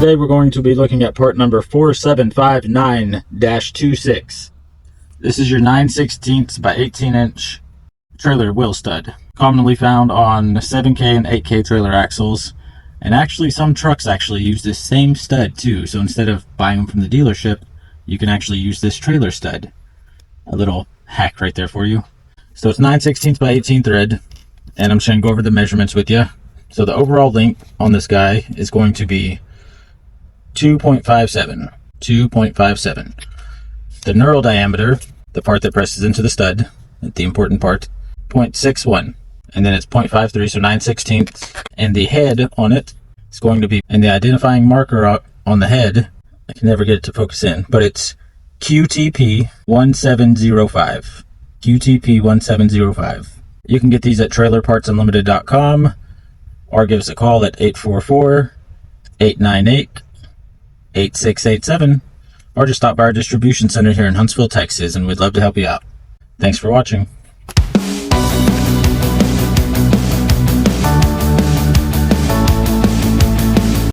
Today we're going to be looking at part number 4759-26. This is your 9/16 by 18 inch trailer wheel stud, commonly found on 7k and 8k trailer axles. And actually some trucks actually use this same stud too, so instead of buying them from the dealership, you can actually use this trailer stud. A little hack right there for you. So it's 9/16 by 18 thread, and I'm just going to go over the measurements with you. So the overall length on this guy is going to be 2.57. The knurl diameter, the part that presses into the stud, the important part, 0.61. And then it's 0.53, so 9/16. And the head on it is going to be, and the identifying marker on the head, I can never get it to focus in, but it's QTP 1705. QTP 1705. You can get these at trailerpartsunlimited.com or give us a call at 844-898-8687, or just stop by our distribution center here in Huntsville, Texas, and we'd love to help you out. Thanks for watching.